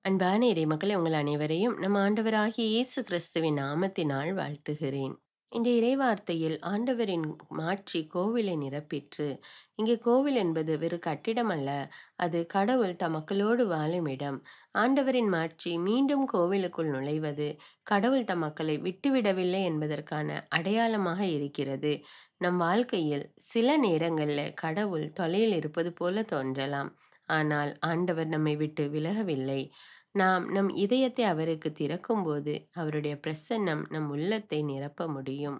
அன்பான இறைமக்களே, உங்கள் அனைவரையும் நம் ஆண்டவராகிய இயேசு கிறிஸ்துவின் நாமத்தினால் வாழ்த்துகிறேன். இந்த இறைவார்த்தையில் ஆண்டவரின் மாட்சி கோவிலை நிரப்பிற்று. இங்கே கோவில் என்பது வெறு கட்டிடம் அல்ல, அது கடவுள் தம் மக்களோடு வாழும் இடம். ஆண்டவரின் மாட்சி மீண்டும் கோவிலுக்குள் நுழைவது கடவுள் தம் மக்களை விட்டுவிடவில்லை என்பதற்கான அடையாளமாக இருக்கிறது. நம் வாழ்க்கையில் சில நேரங்களில் கடவுள் தொலையில் இருப்பது போல தோன்றலாம். ஆனால் ஆண்டவர் நம்மை விட்டு விலகவில்லை. நாம் நம் இதயத்தை அவருக்கு திறக்கும்போது அவருடைய பிரசன்னம் நம் உள்ளத்தை நிரப்ப முடியும்.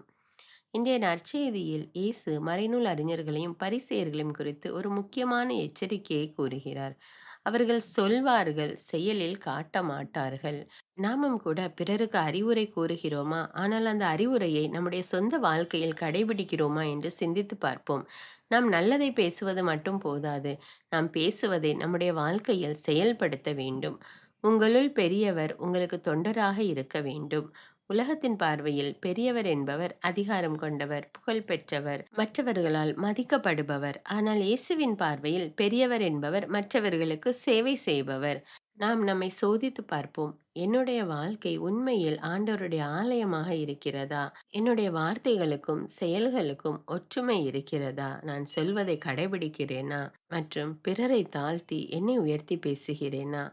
இன்றைய நற்செய்தியில் இயேசு மறைநூல் அறிஞர்களையும் பரிசேயர்களையும் குறித்து ஒரு முக்கியமான எச்சரிக்கையை கூறுகிறார். அவர்கள் சொல்வார்கள், செயலில் காட்ட மாட்டார்கள். நாமும் கூட பிறருக்கு அறிவுரை கூறுகிறோமா? ஆனால் அந்த அறிவுரையை நம்முடைய சொந்த வாழ்க்கையில் கடைபிடிக்கிறோமா என்று சிந்தித்து பார்ப்போம். நாம் நல்லதை பேசுவது மட்டும் போதாது. நாம் பேசுவதை நம்முடைய வாழ்க்கையில் செயல்படுத்த வேண்டும். உங்களுள் பெரியவர் உங்களுக்கு தொண்டராக இருக்க வேண்டும். உலகத்தின் பார்வையில் பெரியவர் என்பவர் அதிகாரம் கொண்டவர், புகழ் பெற்றவர், மற்றவர்களால் மதிக்கப்படுபவர். ஆனால் இயேசுவின் பார்வையில் பெரியவர் என்பவர் மற்றவர்களுக்கு சேவை செய்பவர். நாம் நம்மை சோதித்து பார்ப்போம். என்னுடைய வாழ்க்கை உண்மையில் ஆண்டவருடைய ஆலயமாக இருக்கிறதா? என்னுடைய வார்த்தைகளுக்கும் செயல்களுக்கும் ஒற்றுமை இருக்கிறதா? நான் சொல்வதை கடைபிடிக்கிறேனா? மற்றும் பிறரை தாழ்த்தி என்னை உயர்த்தி பேசுகிறேனா?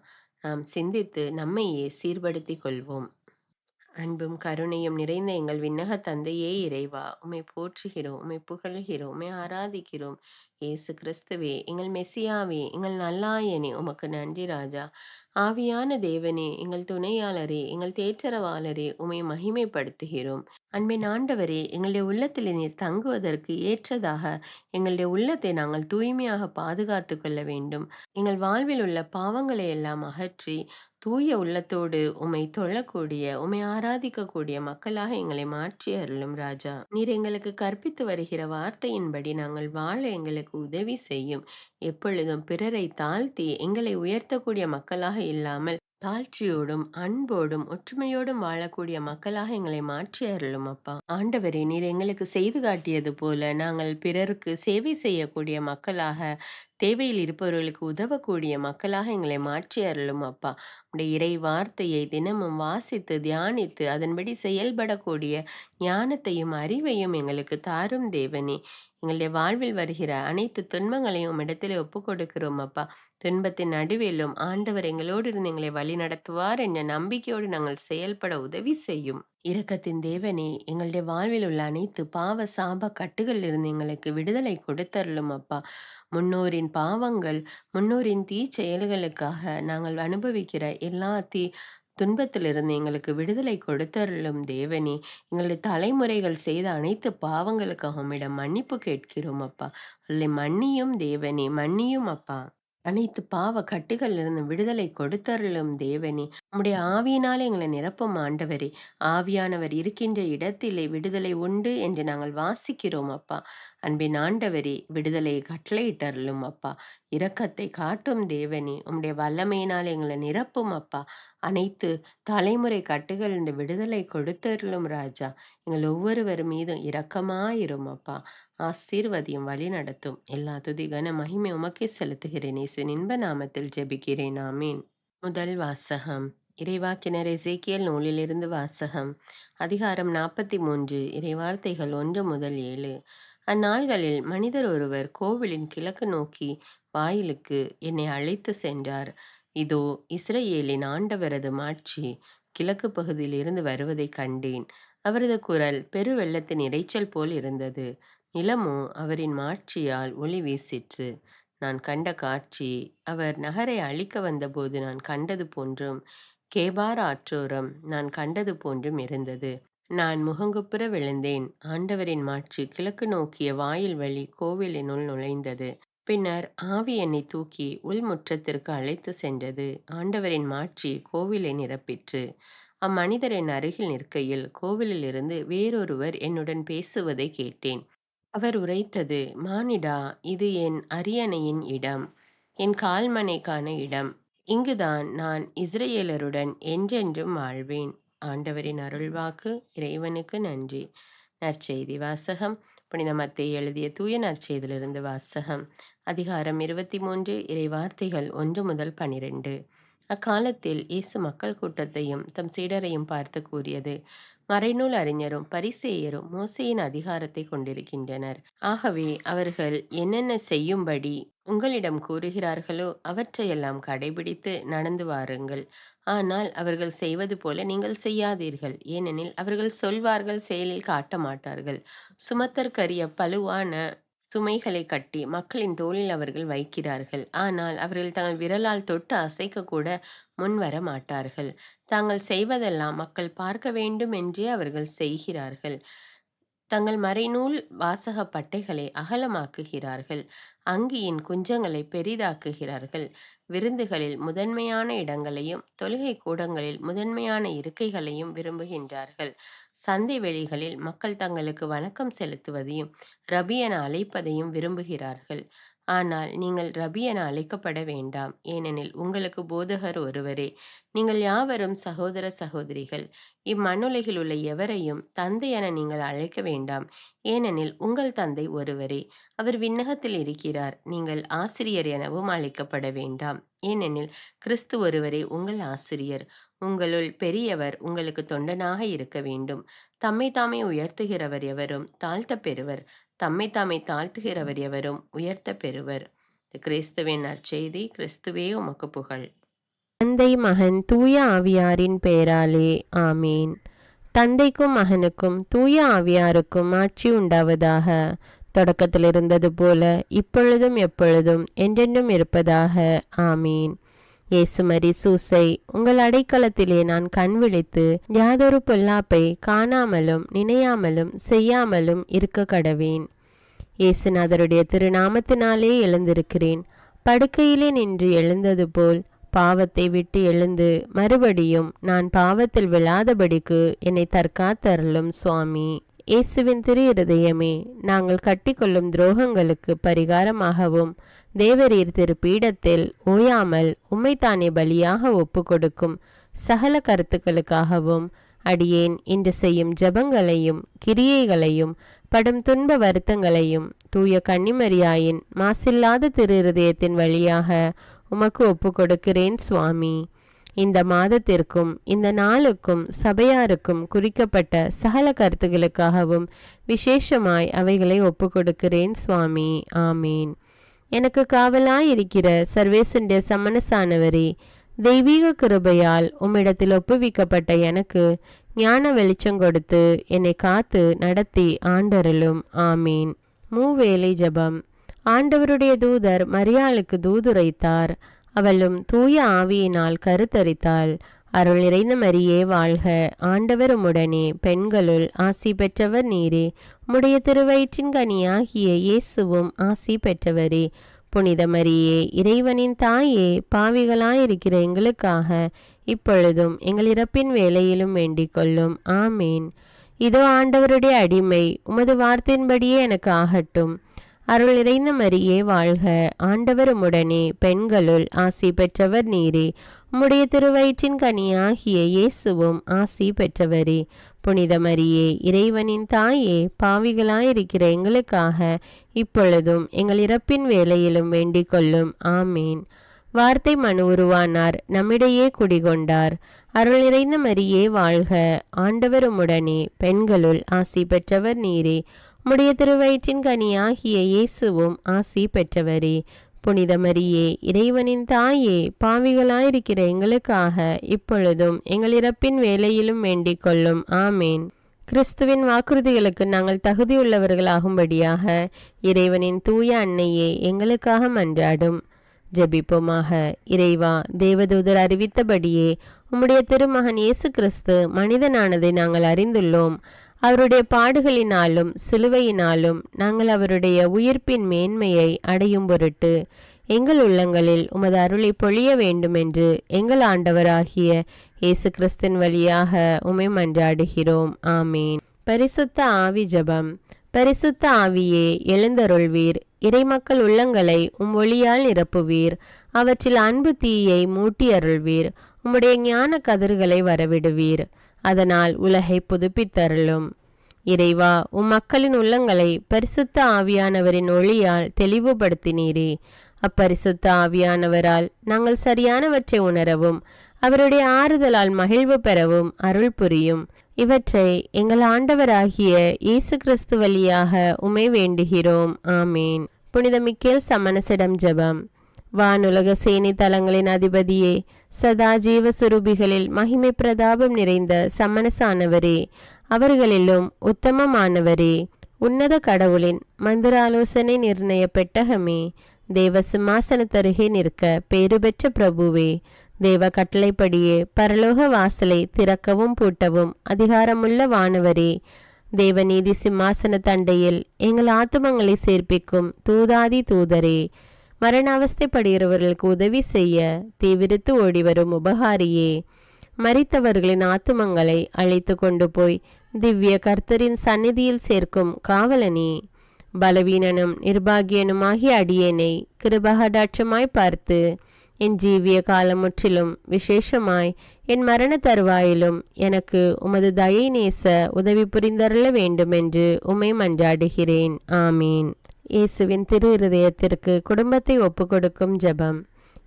நாம் சிந்தித்து நம்மையே சீர்படுத்திக் கொள்வோம். அன்பும் கருணையும் நிறைந்த எங்கள் விண்ணக தந்தையே இறைவா, உம்மை போற்றுகிறோம், உம்மை புகழ்கிறோம், உம்மை ஆராதிக்கிறோம். இயேசு கிறிஸ்துவே, எங்கள் மெசியாவே, எங்கள் நல்லாயனே, உமக்கு நன்றி ராஜா. ஆவியான தேவனே, எங்கள் துணையாளரே, எங்கள் தேற்றரவாளரே, உம்மை மகிமைப்படுத்துகிறோம். அன்பின் ஆண்டவரே, எங்களுடைய உள்ளத்தில் நீர் தங்குவதற்கு ஏற்றதாக எங்களுடைய உள்ளத்தை நாங்கள் தூய்மையாக பாதுகாத்து கொள்ள வேண்டும். எங்கள் வாழ்வில் உள்ள பாவங்களை எல்லாம் அகற்றி தூய உள்ளத்தோடு உம்மை தொழக்கூடிய, உம்மை ஆராதிக்கக்கூடிய மக்களாக எங்களை மாற்றி அருளும் ராஜா. நீர் எங்களுக்கு கற்பித்து வருகிற வார்த்தையின்படி நாங்கள் வாழ எங்களுக்கு உதவி செய்யும். எப்பொழுதும் பிறரை தாழ்த்தி எங்களை உயர்த்தக்கூடிய மக்களாக இல்லாமல் தாழ்ச்சியோடும் அன்போடும் ஒற்றுமையோடும் வாழக்கூடிய மக்களாக எங்களை மாற்றி அருளும் அப்பா. ஆண்டவரே, நீர் எங்களுக்கு செய்து காட்டியது போல நாங்கள் பிறருக்கு சேவை செய்யக்கூடிய மக்களாக, தேவையில் இருப்பவர்களுக்கு உதவக்கூடிய மக்களாக எங்களை மாற்றி அருளும் அப்பா. உடைய இறை வார்த்தையை தினமும் வாசித்து தியானித்து அதன்படி செயல்படக்கூடிய ஞானத்தையும் அறிவையும் எங்களுக்கு தாரும் தேவனே. எங்களுடைய வாழ்வில் வருகிற அனைத்து துன்பங்களையும் உம்மிடத்திலே ஒப்புக் கொடுக்கிறோம் அப்பா. துன்பத்தின் நடுவிலும் ஆண்டவர் எங்களோடு இருந்து எங்களை வழி நடத்துவார் என்ற நம்பிக்கையோடு நாங்கள் செயல்பட உதவி செய்யும். இரக்கத்தின் தேவனே, எங்களுடைய வாழ்வில் உள்ள அனைத்து பாவ சாப கட்டுகளிலிருந்து எங்களுக்கு விடுதலை கொடுத்தருளும் அப்பா. முன்னோரின் பாவங்கள், முன்னோரின் தீச்செயல்களுக்காக நாங்கள் அனுபவிக்கிற எல்லா துன்பத்திலிருந்து எங்களுக்கு விடுதலை கொடுத்தருளும் தேவனே. எங்களுடைய தலைமுறைகள் செய்த அனைத்து பாவங்களுக்காக உம்மிடம் மன்னிப்பு கேட்கிறோம் அப்பா. அல்லை மன்னியும் தேவனே, மன்னியும் அப்பா. அனைத்து பாவ கட்டுகளிலிருந்து விடுதலை கொடுத்தருளும் தேவனே. உம்முடைய ஆவியினாலே எங்களை நிரப்பும் ஆண்டவரே. ஆவியானவர் இருக்கின்ற இடத்திலே விடுதலை உண்டு என்று நாங்கள் வாசிக்கிறோம் அப்பா. அன்பின் ஆண்டவரே, விடுதலையை கட்டளையிட்டருளும் அப்பா. இரக்கத்தை காட்டும் தேவனே, உம்முடைய வல்லமையினால் எங்களை நிரப்பும் அப்பா. அனைத்து தலைமுறை கட்டுகள் இந்த விடுதலை கொடுத்தருளும் ராஜா. எங்கள் ஒவ்வொருவர் மீதும் இரக்கமாயிரும் அப்பா. ஆசீர்வதியும் வழி நடத்தும். எல்லா துதி கன மகிமை உமக்கே செலுத்துகிறேன். இயேசுவின் இன்ப நாமத்தில் ஜெபிக்கிறேன். ஆமீன். முதல் வாசகம். இறைவாக்கினர் எசேக்கியேல் நூலிலிருந்து வாசகம். அதிகாரம் 43. இறைவார்த்தைகள் 1 முதல் 7. அந்நாள்களில் மனிதர் ஒருவர் கோவிலின் கிழக்கு நோக்கி வாயிலுக்கு என்னை அழைத்து சென்றார். இதோ, இஸ்ரவேலின் ஆண்டவரது மாட்சி கிழக்கு பகுதியில் இருந்து வருவதைக் கண்டேன். அவரது குரல் பெருவெள்ளத்தின் இரைச்சல் போல் இருந்தது. நிலமோ அவரின் மாட்சியால் ஒளி வீசிற்று. நான் கண்ட காட்சி, அவர் நகரை அழிக்க வந்தபோது நான் கண்டது போன்றும், கேபார் ஆற்றோரம் நான் கண்டது போன்றும் இருந்தது. நான் முகங்குப்புற விழுந்தேன். ஆண்டவரின் மாட்சி கிழக்கு நோக்கிய வாயில் வழி கோவிலினுள் நுழைந்தது. பின்னர் ஆவி என்னை தூக்கி உள்முற்றத்திற்கு அழைத்து சென்றது. ஆண்டவரின் மாட்சி கோவிலை நிரப்பிற்று. அம்மனிதர் என் அருகில் நிற்கையில் கோவிலிலிருந்து வேறொருவர் என்னுடன் பேசுவதை கேட்டேன். அவர் உரைத்தது, மானிடா, இது என் அரியணையின் இடம், என் கால்மணைக்கான இடம். இங்குதான் நான் இஸ்ரவேலருடன் என்றென்றும் வாழ்வேன். ஆண்டவரின் அருள்வாக்கு. இறைவனுக்கு நன்றி. நற்செய்தி வாசகம். புனித மத்தேயு எழுதிய தூய நற்செய்தியிலிருந்து வாசகம். அதிகாரம் 23. இறைவார்த்தைகள் 1 முதல் 12. அக்காலத்தில் இயேசு மக்கள் கூட்டத்தையும் தம் சீடரையும் பார்த்து கூறியது, மறைநூல் அறிஞரும் பரிசேயரும் மோசேயின் அதிகாரத்தை கொண்டிருக்கின்றனர். ஆகவே அவர்கள் என்னென்ன செய்யும்படி உங்களிடம் கூறுகிறார்களோ அவற்றையெல்லாம் கடைபிடித்து நடந்து வாருங்கள். ஆனால் அவர்கள் செய்வது போல நீங்கள் செய்யாதீர்கள். ஏனெனில் அவர்கள் சொல்வார்கள், செயலில் காட்ட மாட்டார்கள். சுமத்தற்கரிய பளுவான சுமைகளை கட்டி மக்களின் தோளில் அவர்கள் வைக்கிறார்கள். ஆனால் அவர்கள் தங்கள் விரலால் தொட்டு அசைக்க கூட முன்வர மாட்டார்கள். தாங்கள் செய்வதெல்லாம் மக்கள் பார்க்க வேண்டும் என்றே அவர்கள் செய்கிறார்கள். தங்கள் மறைநூல் வாசக பட்டைகளை அகலமாக்குகிறார்கள். அங்கியின் குஞ்சங்களை பெரிதாக்குகிறார்கள். விருந்துகளில் முதன்மையான இடங்களையும் தொழுகை கூடங்களில் முதன்மையான இருக்கைகளையும் விரும்புகின்றார்கள். சந்தை வெளிகளில் மக்கள் தங்களுக்கு வணக்கம் செலுத்துவதையும் ரபி என அழைப்பதையும் விரும்புகிறார்கள். ஆனால் நீங்கள் ரபி என அழைக்கப்பட வேண்டாம், ஏனெனில் உங்களுக்கு போதகர் ஒருவரே. நீங்கள் யாவரும் சகோதர சகோதரிகள். இம்மண்ணுலகில் உள்ள எவரையும் தந்தை என நீங்கள் அழைக்க வேண்டாம், ஏனெனில் உங்கள் தந்தை ஒருவரே. அவர் விண்ணகத்தில் இருக்கிறார். நீங்கள் ஆசிரியர் எனவும் அழைக்கப்பட வேண்டாம், ஏனெனில் கிறிஸ்து ஒருவரே உங்கள் ஆசிரியர். உங்களுள் பெரியவர் உங்களுக்கு தொண்டனாக இருக்க வேண்டும். தம்மை தாமே உயர்த்துகிறவர் எவரும் தாழ்த்தப் பெறுவர். தம்மை தாமே தாழ்த்துகிறவர் எவரும் உயர்த்தப் பெறுவர். இது கிறிஸ்துவின் நற்செய்தி. கிறிஸ்துவே உமக்கு புகழ். தந்தை, மகன், தூய ஆவியாரின் பெயராலே ஆமீன். தந்தைக்கும் மகனுக்கும் தூய ஆவியாருக்கும் ஆட்சி உண்டாவதாக. தொடக்கத்தில் இருந்தது போல இப்பொழுதும் எப்பொழுதும் என்றென்றும் இருப்பதாக ஆமீன். இயேசுமரி சூசை, உங்கள் அடைக்கலத்திலே நான் கண் விழித்து யாதொரு பொல்லாப்பை காணாமலும் நினையாமலும் செய்யாமலும் இருக்க கடவேன். இயேசுநாதருடைய திருநாமத்தினாலே எழுந்திருக்கிறேன். படுக்கையிலே நின்று எழுந்தது போல் பாவத்தை விட்டு எழுந்து மறுபடியும் நான் பாவத்தில் விழாதபடிக்கு என்னை தற்காத்தருளும் சுவாமி. இயேசுவின் திரு இருதயமே, நாங்கள் கட்டிக்கொள்ளும் துரோகங்களுக்கு பரிகாரமாகவும் தேவரீர் திரு பீடத்தில் ஓயாமல் உம்மைத்தானே பலியாக ஒப்பு கொடுக்கும் சகல கருத்துக்களுக்காகவும் அடியேன் இன்று செய்யும் ஜபங்களையும் கிரியைகளையும் படும் துன்ப வருத்தங்களையும் தூய கன்னிமரியாயின் மாசில்லாத திரு இருதயத்தின் வழியாக உமக்கு ஒப்பு கொடுக்கிறேன் சுவாமி. இந்த மாதத்திற்கும் இந்த நாளுக்கும் சபையாருக்கும் குறிக்கப்பட்ட சகல கருத்துகளுக்காகவும் விசேஷமாய் அவைகளை ஒப்பு கொடுக்கிறேன் சுவாமி. ஆமீன். எனக்கு காவலாயிருக்கிற சர்வேசுடைய சமனசானவரே, தெய்வீக கிருபையால் உம்மிடத்தில் ஒப்புவிக்கப்பட்ட எனக்கு ஞான வெளிச்சம் கொடுத்து என்னை காத்து நடத்தி ஆண்டருளும். ஆமீன். மூவேளை ஜபம். ஆண்டவருடைய தூதர் மரியாளுக்கு தூதுரைத்தார். அவளும் தூய ஆவியினால் கருத்தரித்தாள். அருள் நிறைந்த மரியே வாழ்க, ஆண்டவர் உம்முடனே, பெண்களுள் ஆசி பெற்றவர் நீரே. உம்முடைய திருவயிற்றின் கனியாகிய இயேசுவும் ஆசி பெற்றவரே. புனித மரியே, இறைவனின் தாயே, பாவிகளாயிருக்கிற எங்களுக்காக இப்பொழுதும் எங்கள் இறப்பின் வேளையிலும் வேண்டிக் கொள்ளும். ஆமீன். இதோ ஆண்டவருடைய அடிமை, உமது வார்த்தையின்படியே எனக்கு ஆகட்டும். அருள் நிறைந்த மரியே வாழ்க, ஆண்டவர் உம்முடனே, பெண்களுள் ஆசி பெற்றவர் நீரே. உம்முடைய திருவயிற்றின் கனியாகிய இயேசுவும் ஆசி பெற்றவரே. புனித மரியே, இறைவனின் தாயே, பாவிகளாயிருக்கிற எங்களுக்காக இப்பொழுதும் எங்கள் இறப்பின் வேளையிலும் வேண்டிக் கொள்ளும். ஆமீன். வார்த்தை மனு உருவானார், நம்மிடையே குடிகொண்டார். அருள் நிறைந்த மரியே வாழ்க, ஆண்டவர் உம்முடனே, பெண்களுள் ஆசி பெற்றவர் நீரே. உம்முடைய திருவயிற்றின் கனியாகிய இயேசுவும் ஆசி பெற்றவரே. புனித மரியே, இறைவனின் தாயே, பாவிகளாயிருக்கிற எங்களுக்காக இப்பொழுதும் எங்கள் இறப்பின் வேளையிலும் வேண்டிக் கொள்ளும். ஆமேன். கிறிஸ்துவின் வாக்குறுதிகளுக்கு நாங்கள் தகுதியுள்ளவர்களாகும்படியாக இறைவனின் தூய அன்னையே எங்களுக்காக மன்றாடும். ஜெபிப்போமாக. இறைவா, தேவதூதர் அறிவித்தபடியே உம்முடைய திருமகன் இயேசு கிறிஸ்து மனிதனானதை நாங்கள் அறிந்துள்ளோம். அவருடைய பாடுகளினாலும் சிலுவையினாலும் நாங்கள் அவருடைய உயிர்ப்பின் மேன்மையை அடையும் பொருட்டு எங்கள் உள்ளங்களில் உமது அருளை பொழிய வேண்டுமென்று எங்கள் ஆண்டவராகிய இயேசு கிறிஸ்தின் வழியாக உம்மை மன்றாடுகிறோம். ஆமீன். பரிசுத்த ஆவி ஜபம். பரிசுத்த ஆவியே, எழுந்தருள்வீர். இறைமக்கள் உள்ளங்களை ஒளியால் நிரப்புவீர். அவற்றில் அன்பு தீயை மூட்டி அருள்வீர். உம்முடைய ஞான கதிர்களை வரவிடுவீர். அதனால் உலகை புதுப்பித்தருளும். இறைவா, மக்களின் உள்ளங்களை பரிசுத்த ஆவியானவரின் ஒளியால் தெளிவுபடுத்தினீரே. அப்பரிசுத்த ஆவியானவரால் நாங்கள் சரியானவற்றை உணரவும் அவருடைய ஆறுதலால் மகிழ்வு பெறவும் அருள் புரியும். இவற்றை எங்கள் ஆண்டவராகிய இயேசு கிறிஸ்து வழியாக உம்மை வேண்டுகிறோம். ஆமேன். புனித மிக்கேல் சமணசிடம் ஜெபம். வானுலக சேனை தலங்களின் அதிபதியே, சதா ஜீவ சுரூபிகளில் மகிமை பிரதாபம் நிறைந்த சமணசானவரே, அவர்களிலும் உத்தமமானவரே, உன்னத கடவுளின் மந்திராலோசனை நிர்ணய பெட்டகமே, தேவ சிம்மாசனத்தருகே நிற்க பேறு பெற்ற பிரபுவே, தேவ கட்டளைப்படியே பரலோக வாசலை திறக்கவும் பூட்டவும் அதிகாரமுள்ள வானவரே, தேவநீதி சிம்மாசன தண்டையில் எங்கள் ஆத்துமங்களை சேர்ப்பிக்கும் தூதாதி தூதரே, மரண அவஸ்தைப்படுகிறவர்களுக்கு உதவி செய்ய தீவிரித்து ஓடிவரும் உபகாரியே, மரித்தவர்களின் ஆத்துமங்களை அழைத்து கொண்டு போய் திவ்ய கர்த்தரின் சந்நிதியில் சேர்க்கும் காவலனே, பலவீனனும் நிர்பாகியனுமாகிய அடியேனை கிருபகடாட்சமாய் பார்த்து என் ஜீவிய காலம் முற்றிலும் விசேஷமாய் என் மரண தருவாயிலும் எனக்கு உமது தயை நேச உதவி புரிந்தருள வேண்டுமென்று உம்மை மன்றாடுகிறேன். ஆமீன். இயேசுவின் திரு இருதயத்திற்கு குடும்பத்தை ஒப்புக்கொடுக்கும் ஜெபம்.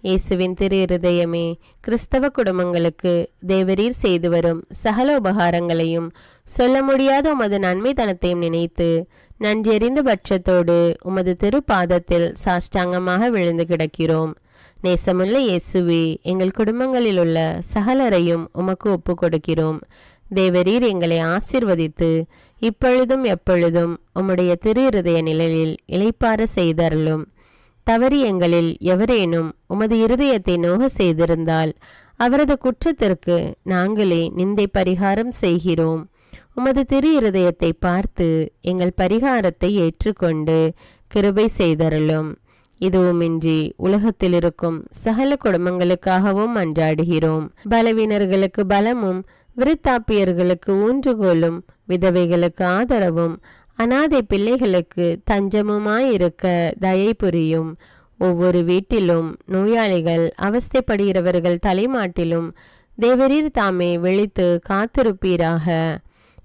இயேசுவின் திரு இருதயமே, கிறிஸ்தவ குடும்பங்களுக்கு தேவரீர் செய்து வரும் சகல உபகாரங்களையும் சொல்ல முடியாத உமது நன்மைத்தனத்தையும் நினைத்து நன்றெறிந்த பட்சத்தோடு உமது திரு பாதத்தில் சாஷ்டாங்கமாக விழுந்து கிடக்கிறோம். நேசமுள்ள இயேசுவே, எங்கள் குடும்பங்களில் உள்ள சகலரையும் உமக்கு ஒப்பு கொடுக்கிறோம். தேவரீர் எங்களை ஆசீர்வதித்து இப்பொழுதும் எப்பொழுதும் உம்முடைய திரு இருதய நிழலில் இளைப்பாற செய்தருளும். தவறி எங்களில் எவரேனும் உமது இருதயத்தை நோக செய்திருந்தால் அவரது குற்றத்திற்கு நாங்களே நிந்தை பரிகாரம் செய்கிறோம். உமது திரு இருதயத்தை பார்த்து எங்கள் பரிகாரத்தை ஏற்றுக்கொண்டு கிருபை செய்தருளும். இதுவுமின்றி உலகத்தில் இருக்கும் சகல குடும்பங்களுக்காகவும் மன்றாடுகிறோம். பலவீனர்களுக்கு பலமும், விருத்தாப்பியர்களுக்கு ஊன்றுகோலும், விதவைகளுக்கு ஆதரவும், அனாதை பிள்ளைகளுக்கு தஞ்சமுமாயிருக்க தயை புரியும். ஒவ்வொரு வீட்டிலும் நோயாளிகள் அவஸ்தைப்படுகிறவர்கள் தலைமாட்டிலும் தேவரீர் தாமே விழித்து காத்திருப்பீராக.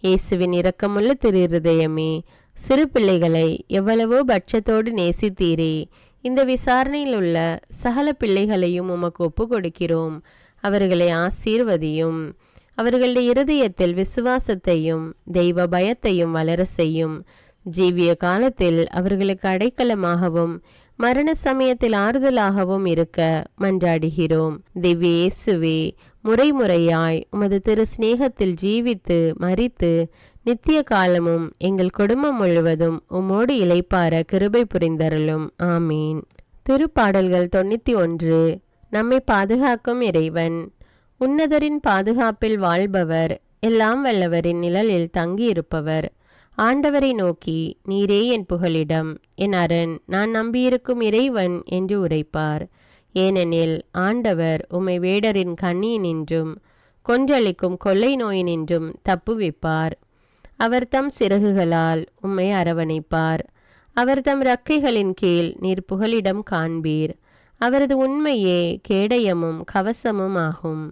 இயேசுவின் இரக்கமுள்ள திரு இருதயமே, சிறு பிள்ளைகளை எவ்வளவோ பட்சத்தோடு நேசித்தீரே, இந்த விசாரணையில் உள்ள சகல பிள்ளைகளையும் உமக்கு ஒப்பு கொடுக்கிறோம். அவர்களை ஆசீர்வதியும். அவர்களுடைய இருதயத்தில் விசுவாசத்தையும் தெய்வ பயத்தையும் வளர செய்யும். ஜீவிய காலத்தில் அவர்களுக்கு அடைக்கலமாகவும் மரண சமயத்தில் ஆறுதலாகவும் இருக்க மன்றாடுகிறோம். திவ்ய இயேசுவே, முறைமுறையாய் உமது திரு சிநேகத்தில் ஜீவித்து மரித்து நித்திய காலமும் எங்கள் குடும்பம் முழுவதும் உம்மோடு இளைப்பார கிருபை புரிந்தருளும். ஆமீன். திருப்பாடல்கள் 91. நம்மை பாதுகாக்கும் இறைவன். உன்னதரின் பாதுகாப்பில் வாழ்பவர், எல்லாம் வல்லவரின் நிழலில் தங்கியிருப்பவர். ஆண்டவரை நோக்கி, நீரே என் புகலிடம், என் அரண், நான் நம்பியிருக்கும் இறைவன் என்று உரைப்பார். ஏனெனில் ஆண்டவர் உம்மை வேடரின் கண்ணியினின்றும் கொன்றளிக்கும் கொள்ளை நோயினின்றும் தப்புவிப்பார். அவர் தம் சிறகுகளால் உம்மை அரவணைப்பார். அவர் தம் இறக்கைகளின் கீழ் நீர் புகலிடம் காண்பீர். அவரது உண்மையே கேடயமும் கவசமும் ஆகும்.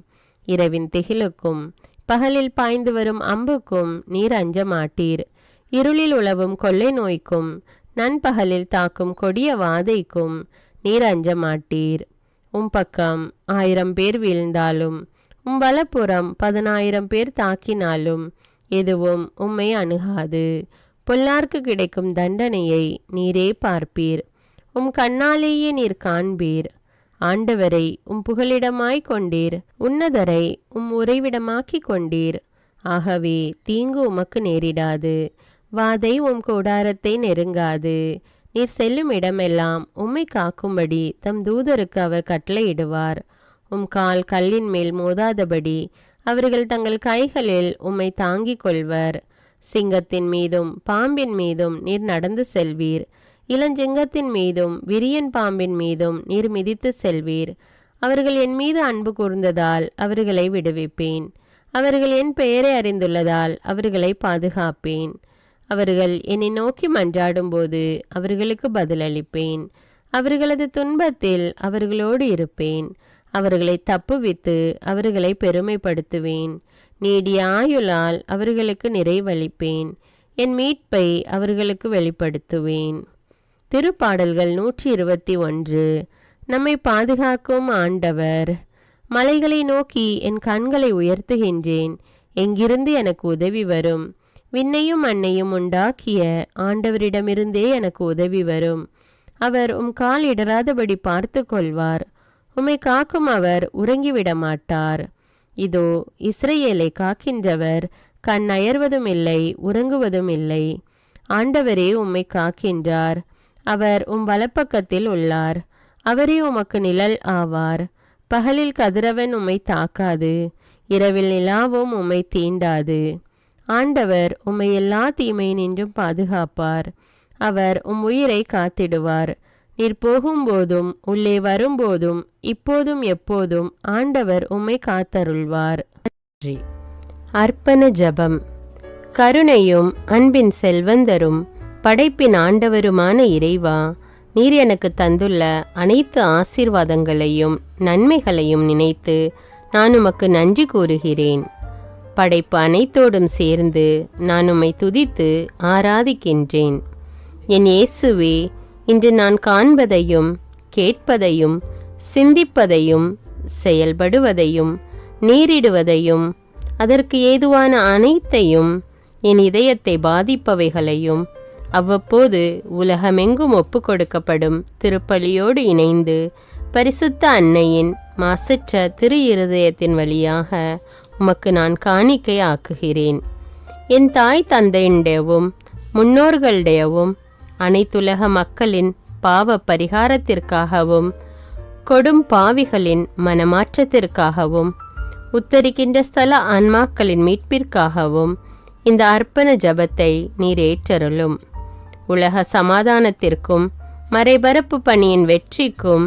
இரவின் திகிலுக்கும் பகலில் பாய்ந்து வரும் அம்புக்கும் நீர் அஞ்ச மாட்டீர். இருளில் உலவும் கொள்ளை நோய்க்கும் நண்பகலில் தாக்கும் கொடிய வாதைக்கும் நீர் அஞ்ச மாட்டீர். பக்கம் 1000 பேர் வீழ்ந்தாலும் வலப்புறம் 10,000 பேர் தாக்கினாலும் எதுவும் உம்மை அணுகாது. பொல்லார்க்கு கிடைக்கும் தண்டனையை நீரே பார்ப்பீர். கண்ணாலேயே நீர் காண்பீர். ஆண்டவரை புகலிடமாய் கொண்டீர். உன்னதரை உறைவிடமாக்கி கொண்டீர். ஆகவே தீங்கு உமக்கு நேரிடாது. வாதை கூடாரத்தை நெருங்காது. நீர் செல்லும் இடமெல்லாம் உம்மை காக்கும்படி தம் தூதருக்கு அவர் கட்டளையிடுவார். கால் கல்லின் மேல் மோதாதபடி அவர்கள் தங்கள் கைகளில் உம்மை தாங்கிக் கொள்வர். சிங்கத்தின் மீதும் பாம்பின் மீதும் நீர் நடந்து செல்வீர். இளஞ்சிங்கத்தின் மீதும் விரியன் பாம்பின் மீதும் நீர் மிதித்து செல்வீர். அவர்கள் என் மீது அன்பு கூர்ந்ததால் அவர்களை விடுவிப்பேன். அவர்கள் என் பெயரை அறிந்துள்ளதால் அவர்களை பாதுகாப்பேன். அவர்கள் என்னை நோக்கி மன்றாடும் போது அவர்களுக்கு பதிலளிப்பேன். அவர்களது துன்பத்தில் அவர்களோடு இருப்பேன். அவர்களை தப்புவித்து அவர்களை பெருமைப்படுத்துவேன். நீடிய ஆயுளால் அவர்களுக்கு நிறைவளிப்பேன். என் மீட்பை அவர்களுக்கு வெளிப்படுத்துவேன். திருப்பாடல்கள் 121. நம்மை பாதுகாக்கும் ஆண்டவர். மலைகளை நோக்கி என் கண்களை உயர்த்துகின்றேன். எங்கிருந்து எனக்கு உதவி வரும்? விண்ணையும் மண்ணையும் உண்டாக்கிய ஆண்டவரிடமிருந்தே எனக்கு உதவி வரும். அவர் கால் இடராதபடி பார்த்து கொள்வார். உம்மை காக்கும் அவர் உறங்கிவிட மாட்டார். இதோ இஸ்ரவேலை காக்கின்றவர் கண் அயர்வதும் இல்லை, உறங்குவதும் இல்லை. ஆண்டவரே உம்மை காக்கின்றார். அவர் வலப்பக்கத்தில் உள்ளார். அவரே உமக்கு நிழல் ஆவார். பகலில் கதிரவன் உம்மை தாக்காது, இரவில் நிலாவும் உம்மை தீண்டாது. ஆண்டவர் உம்மை எல்லா தீமையினின்றும் பாதுகாப்பார். அவர் உயிரை காத்திடுவார். நீர் போகும்போதும் உள்ளே வரும்போதும் இப்போதும் எப்போதும் ஆண்டவர் உம்மை காத்தருள்வார். அர்ப்பண ஜபம். கருணையும் அன்பின் செல்வந்தரும் படைப்பின் ஆண்டவருமான இறைவா, நீர் எனக்கு தந்துள்ள அனைத்து ஆசீர்வாதங்களையும் நன்மைகளையும் நினைத்து நான் உமக்கு நன்றி கூறுகிறேன். படைப்பு அனைத்தோடும் சேர்ந்து நான் உம்மை துதித்து ஆராதிக்கின்றேன். என் இயேசுவே, இன்று நான் காண்பதையும் கேட்பதையும் சிந்திப்பதையும் செயல்படுவதையும் நேரிடுவதையும் அதற்கு ஏதுவான அனைத்தையும் என் இதயத்தை பாதிப்பவைகளையும் அவ்வப்போது உலகமெங்கும் ஒப்பு கொடுக்கப்படும் திருப்பலியோடு இணைந்து பரிசுத்த அன்னையின் மாசற்ற திரு இருதயத்தின் வழியாக உமக்கு நான் காணிக்கை ஆக்குகிறேன். என் தாய் தந்தையுடையவும் முன்னோர்களுடையவும் அனைத்துலக மக்களின் பாவ பரிகாரத்திற்காகவும் கொடும் பாவிகளின் மனமாற்றத்திற்காகவும் உத்தரிக்கின்ற ஸ்தல ஆன்மாக்களின் மீட்பிற்காகவும் இந்த அர்ப்பண ஜபத்தை நீர் ஏற்றருளும். உலக சமாதானத்திற்கும் மறைபரப்பு பணியின் வெற்றிக்கும்